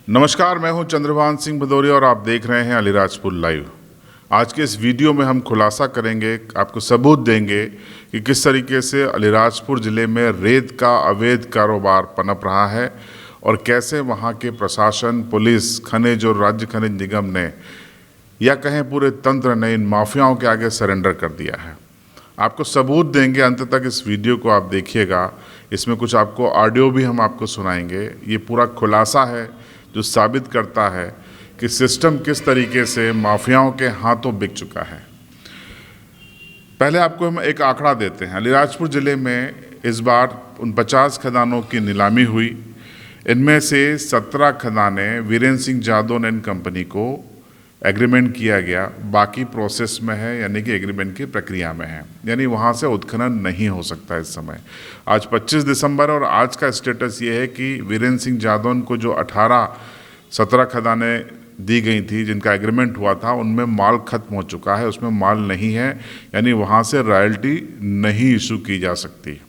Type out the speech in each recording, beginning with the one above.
नमस्कार, मैं हूं चंद्रभान सिंह भदौरिया और आप देख रहे हैं अलीराजपुर लाइव। आज के इस वीडियो में हम खुलासा करेंगे, आपको सबूत देंगे कि किस तरीके से अलीराजपुर ज़िले में रेत का अवैध कारोबार पनप रहा है और कैसे वहां के प्रशासन, पुलिस, खनिज और राज्य खनिज निगम ने या कहें पूरे तंत्र ने इन माफियाओं के आगे सरेंडर कर दिया है। आपको सबूत देंगे, अंत तक इस वीडियो को आप देखिएगा। इसमें कुछ आपको ऑडियो भी हम आपको सुनाएंगे। ये पूरा खुलासा है जो साबित करता है कि सिस्टम किस तरीके से माफियाओं के हाथों बिक चुका है। पहले आपको हम एक आंकड़ा देते हैं। अलीराजपुर ज़िले में इस बार उन 50 खदानों की नीलामी हुई। इनमें से 17 खदानें वीरेंद्र सिंह जादौन एंड कंपनी को एग्रीमेंट किया गया, बाकी प्रोसेस में है, यानी कि एग्रीमेंट की प्रक्रिया में है, यानी वहाँ से उत्खनन नहीं हो सकता इस समय। आज 25 दिसंबर और आज का स्टेटस ये है कि वीरेंद्र सिंह जादौन को जो 17 खदानें दी गई थी, जिनका एग्रीमेंट हुआ था, उनमें माल खत्म हो चुका है, उसमें माल नहीं है, यानी वहाँ से रॉयल्टी नहीं इशू की जा सकती।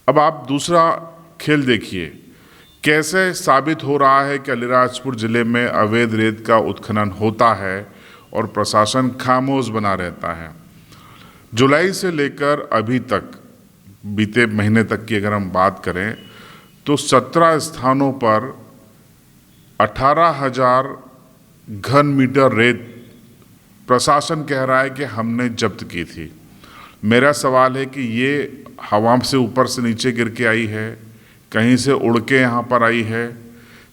अब आप दूसरा खेल देखिए, कैसे साबित हो रहा है कि अलीराजपुर ज़िले में अवैध रेत का उत्खनन होता है और प्रशासन खामोश बना रहता है। जुलाई से लेकर अभी तक, बीते महीने तक की अगर हम बात करें तो 17 स्थानों पर 18,000 घन मीटर रेत प्रशासन कह रहा है कि हमने जब्त की थी। मेरा सवाल है कि ये हवा से ऊपर से नीचे गिर के आई है, कहीं से उड़ के यहाँ पर आई है?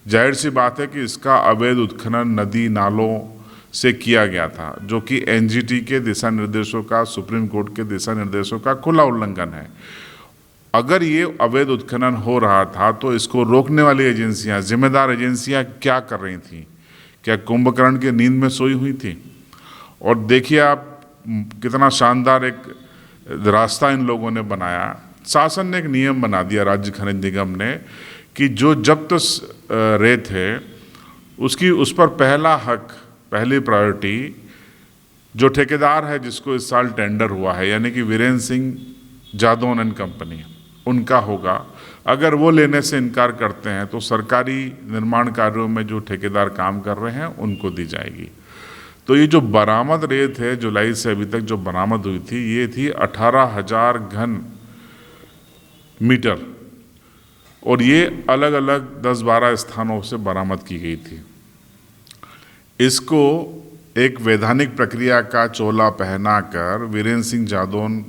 जाहिर सी बात है कि इसका अवैध उत्खनन नदी नालों से किया गया था, जो कि एनजीटी के दिशा निर्देशों का, सुप्रीम कोर्ट के दिशा निर्देशों का खुला उल्लंघन है। अगर ये अवैध उत्खनन हो रहा था तो इसको रोकने वाली एजेंसियां, जिम्मेदार एजेंसियां क्या कर रही थी? क्या कुंभकर्ण की नींद में सोई हुई थी? और देखिए आप, कितना शानदार एक रास्ता इन लोगों ने बनाया। शासन ने एक नियम बना दिया, राज्य खनिज निगम ने, कि जो जब्त रेत है उसकी, उस पर पहला हक, पहली प्रायोरिटी जो ठेकेदार है जिसको इस साल टेंडर हुआ है, यानी कि वीरेंद्र सिंह जादौन एंड कंपनी, उनका होगा। अगर वो लेने से इनकार करते हैं तो सरकारी निर्माण कार्यों में जो ठेकेदार काम कर रहे हैं उनको दी जाएगी। तो ये जो बरामद रेत है, जुलाई से अभी तक जो बरामद हुई थी, ये थी 18,000 घन मीटर, और ये अलग अलग 10-12 स्थानों से बरामद की गई थी। इसको एक वैधानिक प्रक्रिया का चोला पहनाकर वीरेंद्र सिंह जादौन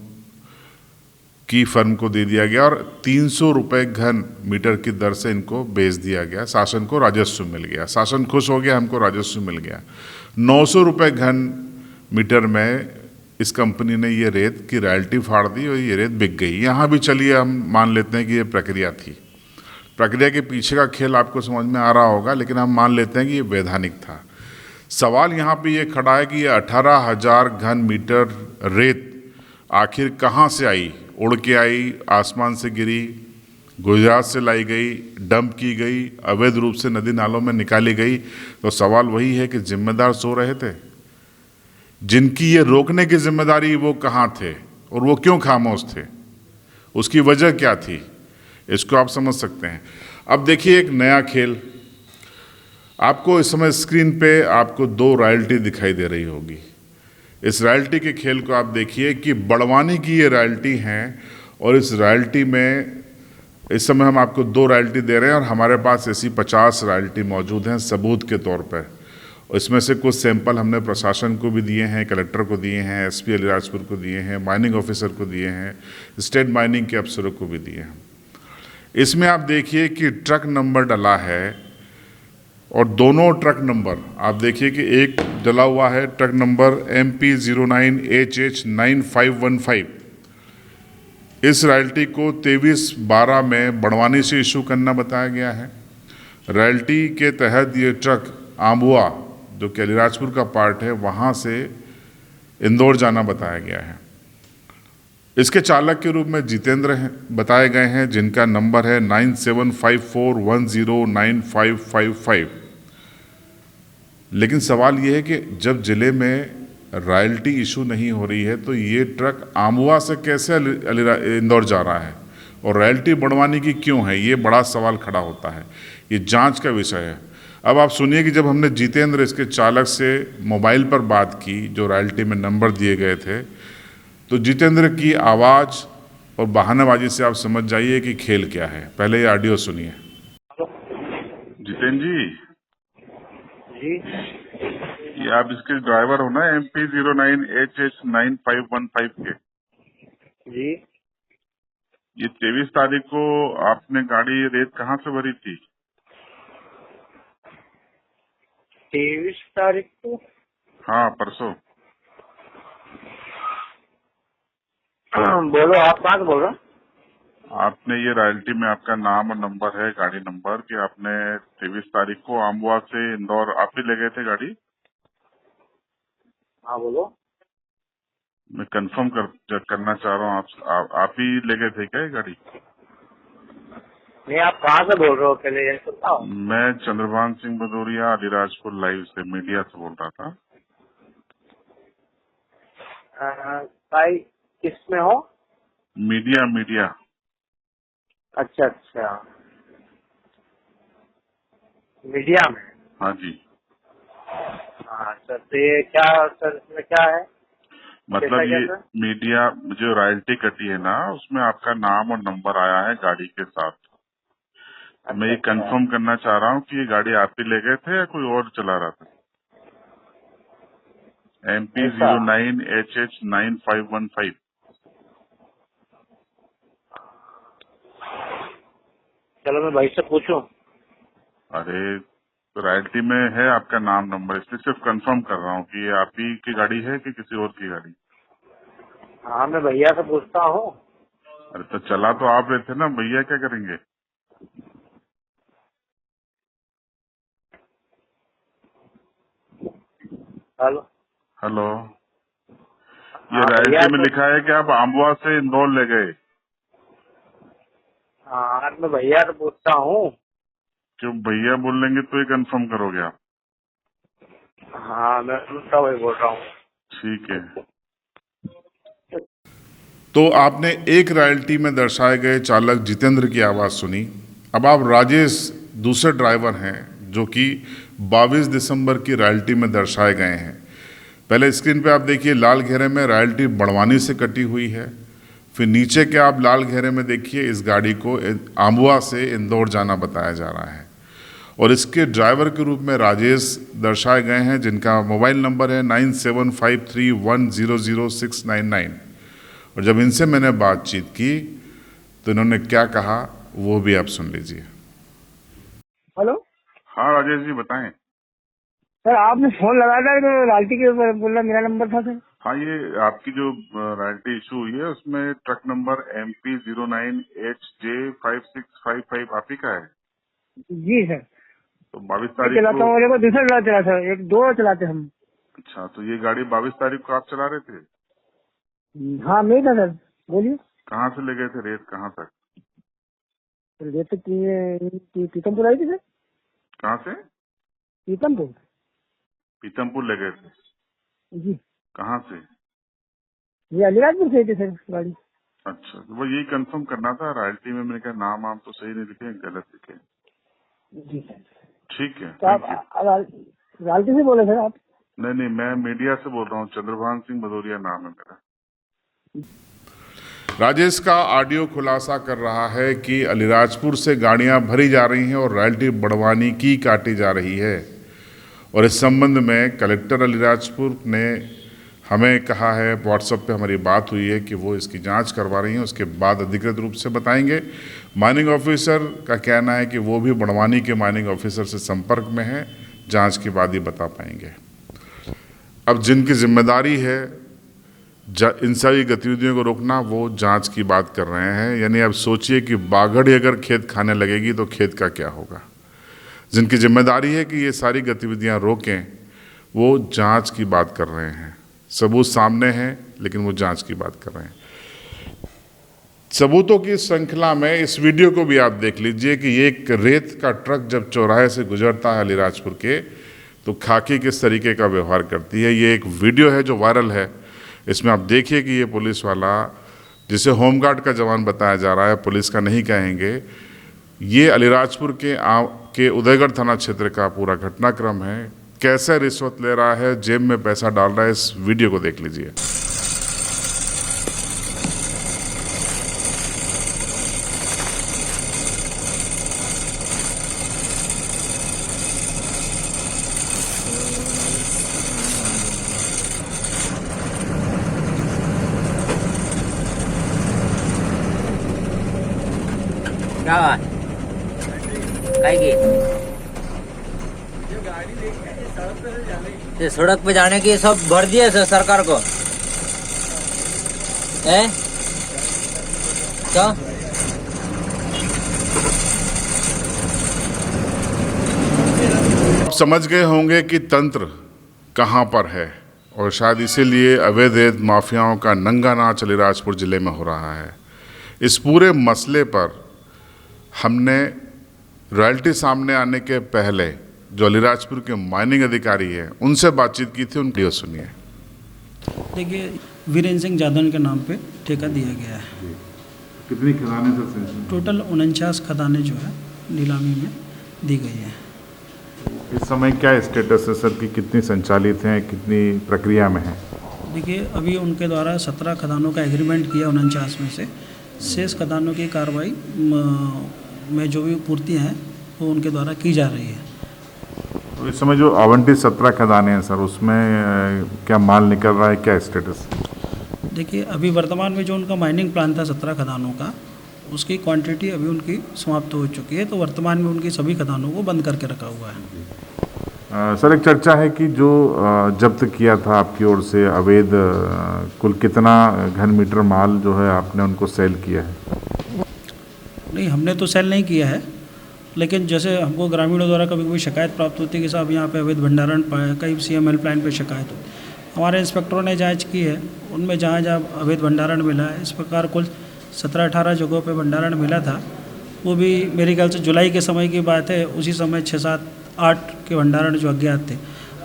की फर्म को दे दिया गया और 300 रुपये घन मीटर की दर से इनको बेच दिया गया। शासन को राजस्व मिल गया, शासन खुश हो गया, हमको राजस्व मिल गया। 900 रुपये घन मीटर में इस कंपनी ने ये रेत की रॉयल्टी फाड़ दी और ये रेत बिक गई। यहाँ भी चलिए हम मान लेते हैं कि ये प्रक्रिया थी, प्रक्रिया के पीछे का खेल आपको समझ में आ रहा होगा, लेकिन हम मान लेते हैं कि ये वैधानिक था। सवाल यहाँ पे ये खड़ा है कि ये 18,000 घन मीटर रेत आखिर कहाँ से आई? उड़ के आई, आसमान से गिरी, गुजरात से लाई गई, डंप की गई, अवैध रूप से नदी नालों में निकाली गई? तो सवाल वही है कि जिम्मेदार सो रहे थे? जिनकी ये रोकने की जिम्मेदारी, वो कहाँ थे और वो क्यों खामोश थे? उसकी वजह क्या थी? इसको आप समझ सकते हैं। अब देखिए एक नया खेल, आपको इस समय स्क्रीन पे आपको 2 रॉयल्टी दिखाई दे रही होगी। इस रॉयल्टी के खेल को आप देखिए कि बड़वानी की ये रॉयल्टी हैं और इस रॉयल्टी में इस समय हम आपको 2 रॉयल्टी दे रहे हैं और हमारे पास ऐसी 50 रॉयल्टी मौजूद हैं सबूत के तौर पर। इसमें से कुछ सैंपल हमने प्रशासन को भी दिए हैं, कलेक्टर को दिए हैं, एसपी अलीराजपुर को दिए हैं, माइनिंग ऑफिसर को दिए हैं, स्टेट माइनिंग के अफसरों को भी दिए हैं। इसमें आप देखिए कि ट्रक नंबर डला है और दोनों ट्रक नंबर आप देखिए कि एक डला हुआ है ट्रक नंबर MP09HH9515। इस रॉयल्टी को 23/12 में बड़वानी से इशू करना बताया गया है। रॉयल्टी के तहत ये ट्रक आंबुआ, जो कि अलीराजपुर का पार्ट है, वहाँ से इंदौर जाना बताया गया है। इसके चालक के रूप में जितेंद्र हैं बताए गए हैं, जिनका नंबर है 9754109555। लेकिन सवाल ये है कि जब ज़िले में रॉयल्टी इशू नहीं हो रही है तो ये ट्रक आंबुआ से कैसे इंदौर जा रहा है और रॉयल्टी बढ़वाने की क्यों है? ये बड़ा सवाल खड़ा होता है, ये जांच का विषय है। अब आप सुनिए कि जब हमने जितेंद्र इसके चालक से मोबाइल पर बात की, जो रॉयल्टी में नंबर दिए गए थे, तो जितेंद्र की आवाज़ और बहानाबाजी से आप समझ जाइए कि खेल क्या है। पहले ये ऑडियो सुनिए। जितेंद्र जी ये आप इसके ड्राइवर हो ना, MP09HH9515 के? जी। ये 23 तारीख को आपने गाड़ी रेत कहाँ से भरी थी? 23 तारीख को? हाँ, परसों। बोलो, आप कहाँ से बोल रहे हो? आपने ये रॉयल्टी में आपका नाम और नंबर है, गाड़ी नंबर, कि आपने 23 तारीख को आमवा से इंदौर आप ही ले गए थे गाड़ी? हाँ बोलो। मैं कंफर्म करना चाह रहा हूँ, आप ही ले गए थे क्या ये गाड़ी? नहीं, आप कहाँ से बोल रहे हो पहले ये बताओ। मैं चंद्रभान सिंह भदौरिया, अलीराजपुर लाइव से, मीडिया से बोल रहा था। भाई किस में हो? मीडिया। अच्छा अच्छा, मीडिया में। हाँ जी। हाँ सर, तो ये क्या सर, इसमें क्या है? मतलब ये कैसा? मीडिया जो रॉयल्टी कटी है ना, उसमें आपका नाम और नंबर आया है गाड़ी के साथ। तो मैं ये अच्छा। कंफर्म करना चाह रहा हूँ कि ये गाड़ी आप ही ले गए थे या कोई और चला रहा था? MP09HH9515। चलो मैं भाई से पूछूं। अरे रॉयल्टी में है आपका नाम नंबर, इसलिए सिर्फ कंफर्म कर रहा हूँ कि ये आप ही की गाड़ी है कि किसी और की गाड़ी? हाँ, मैं भैया से पूछता हूँ। अरे तो चला तो आप रहे थे ना, भैया क्या करेंगे? हेलो। हेलो, ये हाँ भैया रॉयल्टी में तो, लिखा है कि आप आमवा से इंदौर ले गए। हाँ मैं भैया से पूछता हूँ। क्यों भैया बोल लेंगे तो ही कंफर्म करोगे आप? हाँ मैं दूसरा वही बोल रहा हूँ। ठीक है। तो आपने एक रॉयल्टी में दर्शाए गए चालक जितेंद्र की आवाज़ सुनी। अब आप राजेश दूसरे ड्राइवर हैं जो कि 22 दिसंबर की रॉयल्टी में दर्शाए गए हैं। पहले स्क्रीन पे आप देखिए, लाल घेरे में रॉयल्टी बड़वानी से कटी हुई है। फिर नीचे के आप लाल घेरे में देखिए, इस गाड़ी को आमवा से इंदौर जाना बताया जा रहा है और इसके ड्राइवर के रूप में राजेश दर्शाए गए हैं, जिनका मोबाइल नंबर है 9753100699। और जब इनसे मैंने बातचीत की तो इन्होंने क्या कहा वो भी आप सुन लीजिए। हेलो। हाँ राजेश जी बताएं। सर आपने फोन लगाया था तो रॉयल्टी के ऊपर बोला मेरा नंबर था सर। हाँ, ये आपकी जो रॉयल्टी इशू हुई है उसमें ट्रक नंबर MP09HJ5655 आप ही का है? जी सर। तो 22 मैं तारीख चलाता को। हूँ और एक बार दूसरा चला सर, एक दो चलाते हम। अच्छा, तो ये गाड़ी 22 तारीख को आप चला रहे थे? हाँ मैं था सर, बोलिए। कहाँ से ले गए थे रेत, कहाँ तक? ये तो पीतमपुर आई थी सर। कहाँ से? पीतमपुर। पीतमपुर ले गए थे? जी। कहाँ से? ये अलीराजपुर से आई थी सर गाड़ी। अच्छा, तो वो यही कंफर्म करना था। रॉयल्टी में मैंने कहा नाम आम तो सही नहीं लिखे, गलत लिखे। जी सर। ठीक है, तो आप थैंक यू। रॉयल्टी से बोले सर आप? नहीं, मैं मीडिया से बोल रहा हूँ, चंद्रभान सिंह भदौरिया नाम है मेरा। राजेश का ऑडियो खुलासा कर रहा है कि अलीराजपुर से गाड़ियां भरी जा रही हैं और रॉयल्टी बड़वानी की काटी जा रही है। और इस संबंध में कलेक्टर अलीराजपुर ने हमें कहा है, व्हाट्सएप पे हमारी बात हुई है कि वो इसकी जांच करवा रही हैं, उसके बाद अधिकृत रूप से बताएंगे। माइनिंग ऑफिसर का कहना है कि वो भी बड़वानी के माइनिंग ऑफिसर से संपर्क में है, जांच के बाद ही बता पाएंगे। अब जिनकी जिम्मेदारी है इन सभी गतिविधियों को रोकना, वो जांच की बात कर रहे हैं। यानी अब सोचिए कि बाघड़ी अगर खेत खाने लगेगी तो खेत का क्या होगा। जिनकी जिम्मेदारी है कि ये सारी गतिविधियां रोकें, वो जांच की बात कर रहे हैं। सबूत सामने हैं लेकिन वो जांच की बात कर रहे हैं। सबूतों की श्रृंखला में इस वीडियो को भी आप देख लीजिए कि ये एक रेत का ट्रक जब चौराहे से गुजरता है अलीराजपुर के, तो खाकी किस तरीके का व्यवहार करती है। ये एक वीडियो है जो वायरल है। इसमें आप देखिए कि ये पुलिस वाला, जिसे होमगार्ड का जवान बताया जा रहा है, पुलिस का नहीं कहेंगे, ये अलीराजपुर के उदयगढ़ थाना क्षेत्र का पूरा घटनाक्रम है। कैसे रिश्वत ले रहा है, जेब में पैसा डाल रहा है, इस वीडियो को देख लीजिए। क्या बात काहे की ये सड़क पे जाने की सब भर दिए सरकार को है क्या? आप समझ गए होंगे कि तंत्र कहां पर है और शायद इसीलिए अवैध माफियाओं का नंगा नाच अलीराजपुर जिले में हो रहा है। इस पूरे मसले पर हमने रॉयल्टी सामने आने के पहले जो अलीराजपुर के माइनिंग अधिकारी हैं उनसे बातचीत की थी, उनकी सुनिए। देखिए, वीरेंद्र सिंह जादौन के नाम पे ठेका दिया गया है। कितनी खदानें सर? टोटल 49 खदानें जो है नीलामी में दी गई है। इस समय क्या स्टेटस है सर कि कितनी संचालित हैं, कितनी प्रक्रिया में है? देखिए, अभी उनके द्वारा 17 खदानों का एग्रीमेंट किया 49 में से। शेष खदानों की कार्रवाई में जो भी पूर्तियाँ हैं वो उनके द्वारा की जा रही है। तो इस समय जो आवंटित 17 खदानें हैं सर, उसमें क्या माल निकल रहा है, क्या स्टेटस? देखिए, अभी वर्तमान में जो उनका माइनिंग प्लान था 17 खदानों का, उसकी क्वांटिटी अभी उनकी समाप्त हो चुकी है। तो वर्तमान में उनकी सभी खदानों को बंद करके रखा हुआ है। सर, एक चर्चा है कि जो जब्त किया था आपकी ओर से अवैध, कुल कितना घन मीटर माल जो है आपने उनको सेल किया है? नहीं, हमने तो सेल नहीं किया है, लेकिन जैसे हमको ग्रामीणों द्वारा कभी कभी शिकायत प्राप्त होती है कि साहब यहाँ पे अवैध भंडारण कई CM हेल्पलाइन पे शिकायत होती है। हमारे इंस्पेक्टरों ने जांच की है, उनमें जहाँ जहाँ अवैध भंडारण मिला है, इस प्रकार कुल 17-18 जगहों पे भंडारण मिला था। वो भी मेरे ख्याल से जुलाई के समय की बात है। उसी समय 6-7-8 के भंडारण जो अज्ञात थे,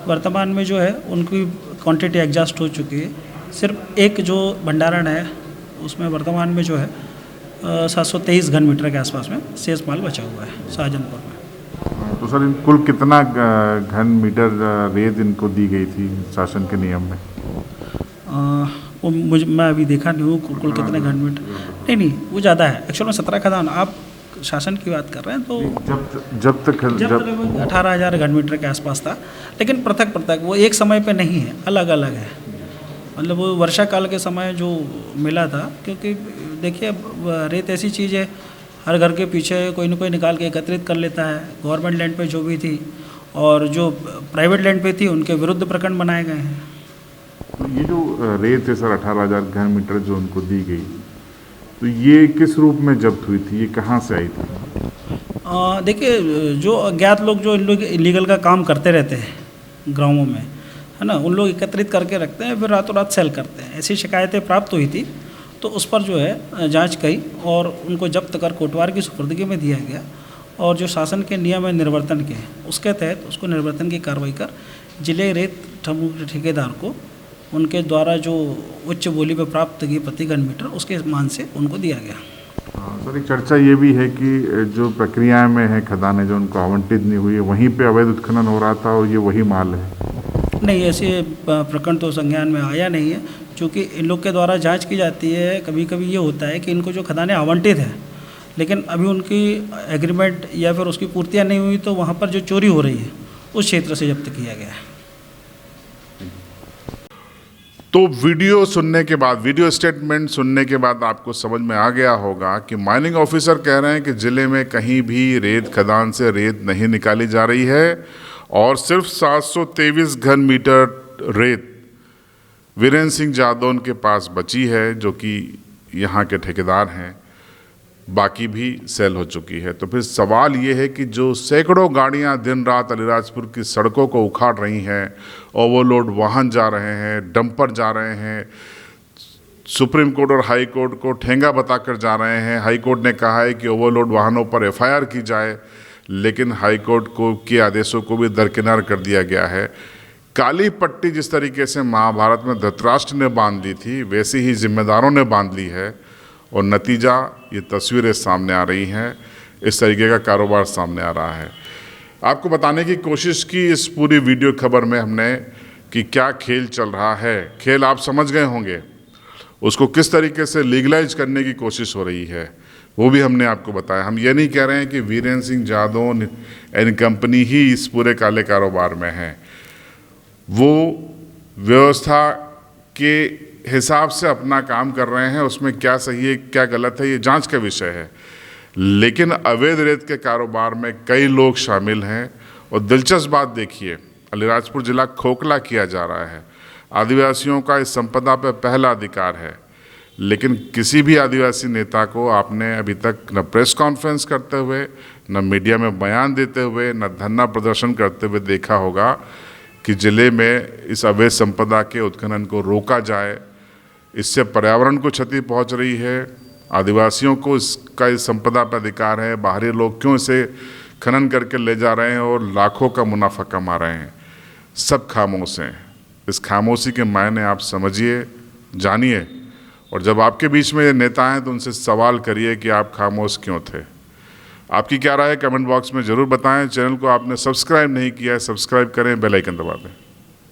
वर्तमान में जो है उनकी क्वांटिटी एग्जॉस्ट हो चुकी है। सिर्फ एक जो भंडारण है उसमें वर्तमान में जो है 723 घन मीटर के आसपास में शेष माल बचा हुआ है शाहजहानपुर में। तो सर, कुल कितना घन मीटर रेत इनको दी गई थी शासन के नियम में? वो मैं अभी देखा नहीं हूँ कुल कितने घन मीटर। नहीं, वो ज़्यादा है। एक्चुअल में 17 खदान, आप शासन की बात कर रहे हैं तो जब तक 18,000 घन मीटर के आसपास था, लेकिन पृथक वो एक समय पे नहीं है, अलग अलग है। मतलब वो वर्षा काल के समय जो मिला था, क्योंकि देखिए रेत ऐसी चीज़ है, हर घर के पीछे कोई ना कोई निकाल के एकत्रित कर लेता है। गवर्नमेंट लैंड पे जो भी थी और जो प्राइवेट लैंड पे थी, उनके विरुद्ध प्रकरण बनाए गए हैं। तो ये जो रेत है सर 18,000 घन मीटर जो उनको दी गई, तो ये किस रूप में जब्त हुई थी, ये कहाँ से आई थी? देखिए, जो अज्ञात लोग जो इन लोग इलीगल का काम करते रहते हैं गाँवों में, है ना, उन लोग एकत्रित करके रखते हैं, फिर रातों रात सेल करते हैं। ऐसी शिकायतें प्राप्त हुई थी, तो उस पर जो है जांच की और उनको जब्त कर कोटवार की सुपुर्दगी में दिया गया। और जो शासन के नियम है निर्वर्तन के, उसके तहत उसको निर्वर्तन की कार्रवाई कर जिले रेत ठेकेदार को उनके द्वारा जो उच्च बोली पर प्राप्त की प्रति घन मीटर, उसके मान से उनको दिया गया। सर, एक चर्चा ये भी है कि जो प्रक्रिया में है खदानें जो उनको आवंटित नहीं हुई है, वहीं पे अवैध उत्खनन हो रहा था और ये वही माल है। नहीं, ऐसे प्रकरण तो संज्ञान में आया नहीं है, क्योंकि इन लोग के द्वारा जांच की जाती है। कभी कभी ये होता है कि इनको जो खदानें आवंटित हैं, लेकिन अभी उनकी एग्रीमेंट या फिर उसकी पूर्तियाँ नहीं हुई, तो वहाँ पर जो चोरी हो रही है उस क्षेत्र से जब्त किया गया है। तो वीडियो सुनने के बाद, वीडियो स्टेटमेंट सुनने के बाद आपको समझ में आ गया होगा कि माइनिंग ऑफिसर कह रहे हैं कि ज़िले में कहीं भी रेत खदान से रेत नहीं निकाली जा रही है और सिर्फ 723 घन मीटर रेत वीरेंद्र सिंह जादौन के पास बची है, जो कि यहाँ के ठेकेदार हैं। बाकी भी सेल हो चुकी है। तो फिर सवाल ये है कि जो सैकड़ों गाड़ियाँ दिन रात अलीराजपुर की सड़कों को उखाड़ रही हैं, ओवरलोड वाहन जा रहे हैं, डंपर जा रहे हैं, सुप्रीम कोर्ट और हाई कोर्ट को ठेंगा बताकर जा रहे हैं। हाई कोर्ट ने कहा है कि ओवरलोड वाहनों पर FIR की जाए, लेकिन हाई कोर्ट के आदेशों को भी दरकिनार कर दिया गया है। काली पट्टी जिस तरीके से महाभारत में धृतराष्ट्र ने बांध ली थी, वैसे ही जिम्मेदारों ने बांध ली है और नतीजा ये तस्वीरें सामने आ रही हैं। इस तरीके का कारोबार सामने आ रहा है। आपको बताने की कोशिश की इस पूरी वीडियो खबर में हमने कि क्या खेल चल रहा है। खेल आप समझ गए होंगे, उसको किस तरीके से लीगलाइज करने की कोशिश हो रही है वो भी हमने आपको बताया। हम ये नहीं कह रहे हैं कि वीरेंद्र सिंह जादव एंड कंपनी ही इस पूरे काले कारोबार में है। वो व्यवस्था के हिसाब से अपना काम कर रहे हैं, उसमें क्या सही है क्या गलत है ये जांच का विषय है। लेकिन अवैध रेत के कारोबार में कई लोग शामिल हैं और दिलचस्प बात देखिए, अलीराजपुर जिला खोखला किया जा रहा है। आदिवासियों का इस संपदा पर पहला अधिकार है, लेकिन किसी भी आदिवासी नेता को आपने अभी तक न प्रेस कॉन्फ्रेंस करते हुए, न मीडिया में बयान देते हुए, न धरना प्रदर्शन करते हुए देखा होगा कि ज़िले में इस अवैध संपदा के उत्खनन को रोका जाए। इससे पर्यावरण को क्षति पहुंच रही है, आदिवासियों को इसका इस संपदा पर अधिकार है। बाहरी लोग क्यों इसे खनन करके ले जा रहे हैं और लाखों का मुनाफा कमा रहे हैं। सब खामोश हैं। इस खामोशी के मायने आप समझिए, जानिए, और जब आपके बीच में ये नेता हैं तो उनसे सवाल करिए कि आप खामोश क्यों थे। आपकी क्या राय है कमेंट बॉक्स में ज़रूर बताएं। चैनल को आपने सब्सक्राइब नहीं किया है, सब्सक्राइब करें, बेल आइकन दबा दें।